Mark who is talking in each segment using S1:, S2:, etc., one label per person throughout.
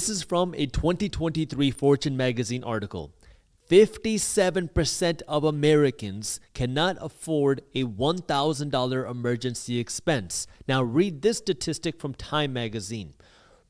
S1: This is from a 2023 Fortune magazine article. 57% of Americans cannot afford a $1,000 emergency expense. Now read this statistic from Time magazine.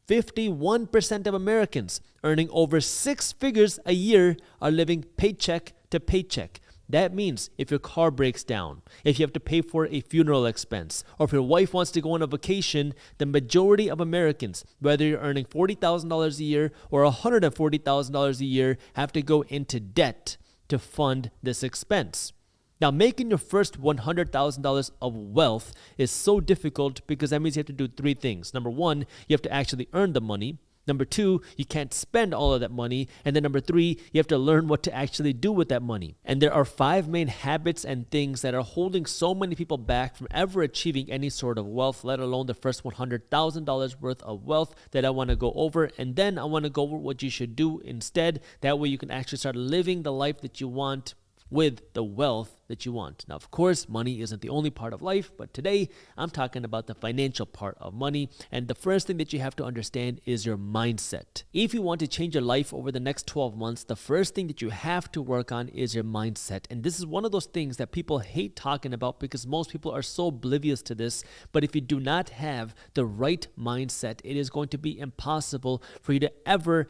S1: 51% of Americans earning over six figures a year are living paycheck to paycheck. That means if your car breaks down, if you have to pay for a funeral expense, or if your wife wants to go on a vacation, the majority of Americans, whether you're earning $40,000 a year or $140,000 a year, have to go into debt to fund this expense. Now, making your first $100,000 of wealth is so difficult because that means you have to do three things. Number one, you have to actually earn the money. Number two, you can't spend all of that money. And then number three, you have to learn what to actually do with that money. And there are five main habits and things that are holding so many people back from ever achieving any sort of wealth, let alone the first $100,000 worth of wealth that I want to go over. And then I want to go over what you should do instead. That way you can actually start living the life that you want with the wealth that you want. Now, of course, money isn't the only part of life, but today I'm talking about the financial part of money. And the first thing that you have to understand is your mindset. If you want to change your life over the next 12 months, the first thing that you have to work on is your mindset. And this is one of those things that people hate talking about because most people are so oblivious to this. But if you do not have the right mindset, it is going to be impossible for you to ever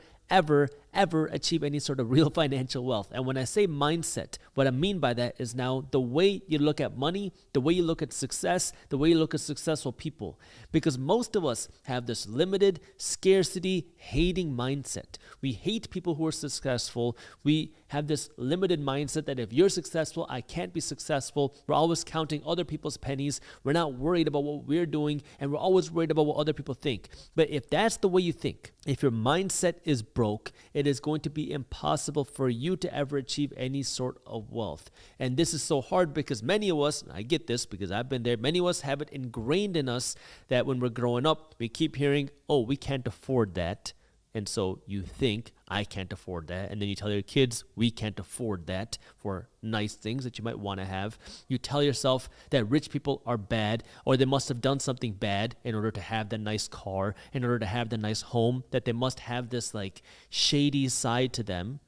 S1: achieve any sort of real financial wealth. And when I say mindset, what I mean by that is now the way you look at money, the way you look at success, the way you look at successful people. Because most of us have this limited, scarcity, hating mindset. We hate people who are successful. We have this limited mindset that if you're successful, I can't be successful. We're always counting other people's pennies. We're not worried about what we're doing, and we're always worried about what other people think. But if that's the way you think, if your mindset is broke, it is going to be impossible for you to ever achieve any sort of wealth. And this is so hard because many of us, and I get this because I've been there, many of us have it ingrained in us that when we're growing up, we keep hearing, oh, we can't afford that. And so you think, I can't afford that. And then you tell your kids, we can't afford that for nice things that you might want to have. You tell yourself that rich people are bad, or they must have done something bad in order to have the nice car, in order to have the nice home, that they must have this like shady side to them.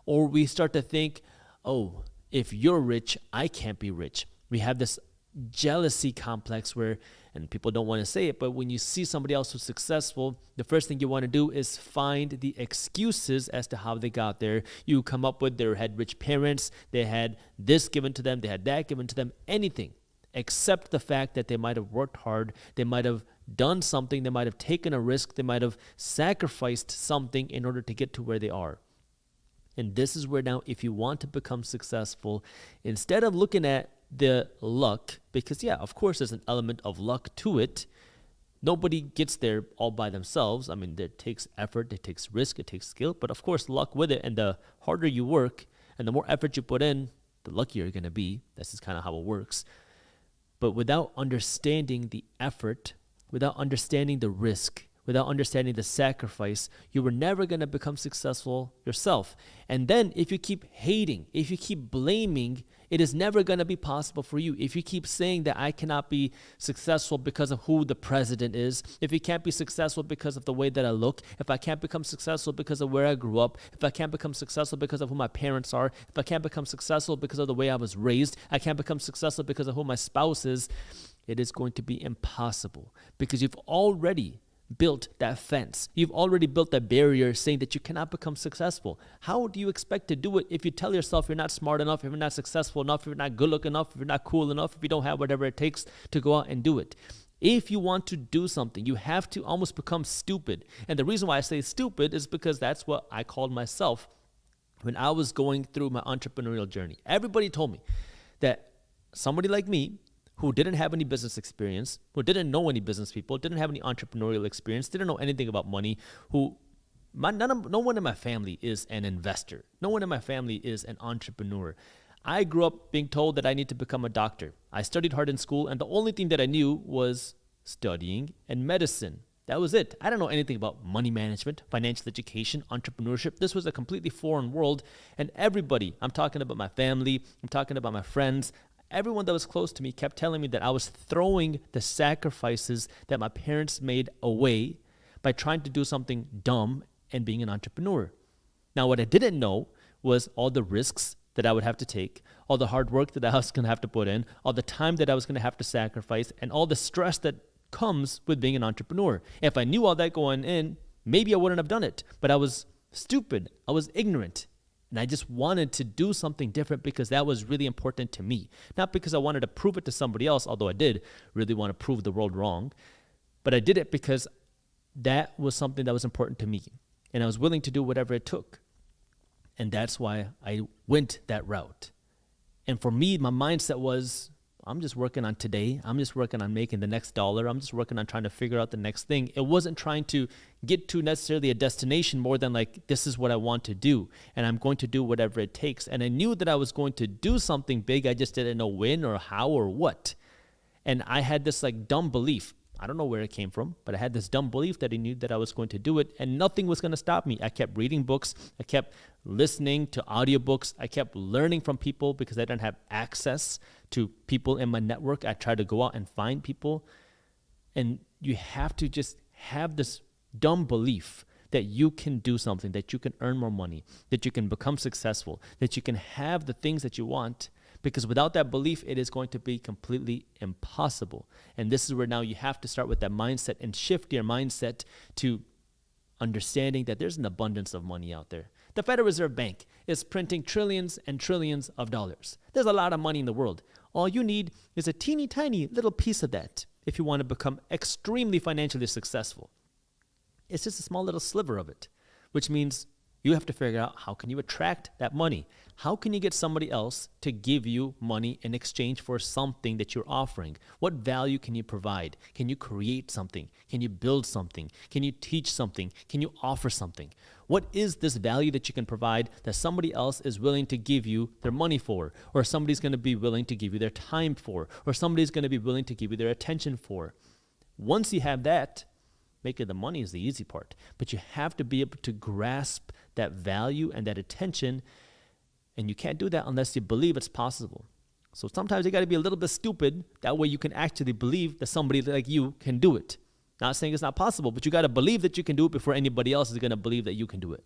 S1: Or we start to think, oh, if you're rich, I can't be rich. We have this jealousy complex where, and people don't want to say it, but when you see somebody else who's successful, the first thing you want to do is find the excuses as to how they got there. You come up with they had rich parents, they had this given to them, they had that given to them, anything except the fact that they might have worked hard, they might have done something, they might have taken a risk, they might have sacrificed something in order to get to where they are. And this is where now, if you want to become successful, instead of looking at the luck, because yeah, of course there's an element of luck to it. Nobody gets there all by themselves. I mean, it takes effort, it takes risk, it takes skill, but of course luck with it. And the harder you work and the more effort you put in, the luckier you're going to be. This is kind of how it works. But without understanding the effort, without understanding the risk, without understanding the sacrifice, you were never going to become successful yourself. And then if you keep hating, if you keep blaming, it is never going to be possible for you. If you keep saying that I cannot be successful because of who the president is, if you can't be successful because of the way that I look, if I can't become successful because of where I grew up, if I can't become successful because of who my parents are, if I can't become successful because of the way I was raised, I can't become successful because of who my spouse is, it is going to be impossible because you've already built that fence. You've already built that barrier saying that you cannot become successful. How do you expect to do it if you tell yourself you're not smart enough, if you're not successful enough, if you're not good looking enough, if you're not cool enough, if you don't have whatever it takes to go out and do it? If you want to do something, you have to almost become stupid. And the reason why I say stupid is because that's what I called myself when I was going through my entrepreneurial journey. Everybody told me that somebody like me, who didn't have any business experience, who didn't know any business people, didn't have any entrepreneurial experience, didn't know anything about money, no one in my family is an investor. No one in my family is an entrepreneur. I grew up being told that I need to become a doctor. I studied hard in school, and the only thing that I knew was studying and medicine. That was it. I don't know anything about money management, financial education, entrepreneurship. This was a completely foreign world, and everybody, I'm talking about my family, I'm talking about my friends, everyone that was close to me kept telling me that I was throwing the sacrifices that my parents made away by trying to do something dumb and being an entrepreneur. Now, what I didn't know was all the risks that I would have to take, all the hard work that I was going to have to put in, all the time that I was going to have to sacrifice, and all the stress that comes with being an entrepreneur. If I knew all that going in, maybe I wouldn't have done it. But I was stupid. I was ignorant. And I just wanted to do something different because that was really important to me. Not because I wanted to prove it to somebody else, although I did really want to prove the world wrong. But I did it because that was something that was important to me. And I was willing to do whatever it took. And that's why I went that route. And for me, my mindset was, I'm just working on today. I'm just working on making the next dollar. I'm just working on trying to figure out the next thing. It wasn't trying to get to necessarily a destination more than like, this is what I want to do. And I'm going to do whatever it takes. And I knew that I was going to do something big. I just didn't know when or how or what. And I had this like dumb belief. I don't know where it came from, but I had this dumb belief that I knew that I was going to do it and nothing was going to stop me. I kept reading books. I kept listening to audiobooks. I kept learning from people because I didn't have access to people in my network. I tried to go out and find people. And you have to just have this dumb belief that you can do something, that you can earn more money, that you can become successful, that you can have the things that you want. Because without that belief, it is going to be completely impossible. And this is where now you have to start with that mindset and shift your mindset to understanding that there's an abundance of money out there. The Federal Reserve Bank is printing trillions and trillions of dollars. There's a lot of money in the world. All you need is a teeny tiny little piece of that if you want to become extremely financially successful. It's just a small little sliver of it, which means you have to figure out how can you attract that money? How can you get somebody else to give you money in exchange for something that you're offering? What value can you provide? Can you create something? Can you build something? Can you teach something? Can you offer something? What is this value that you can provide that somebody else is willing to give you their money for, or somebody's going to be willing to give you their time for, or somebody's going to be willing to give you their attention for? Once you have that, making the money is the easy part, but you have to be able to grasp that value and that attention, and you can't do that unless you believe it's possible. So sometimes you got to be a little bit stupid, that way you can actually believe that somebody like you can do it. Not saying it's not possible, but you got to believe that you can do it before anybody else is going to believe that you can do it.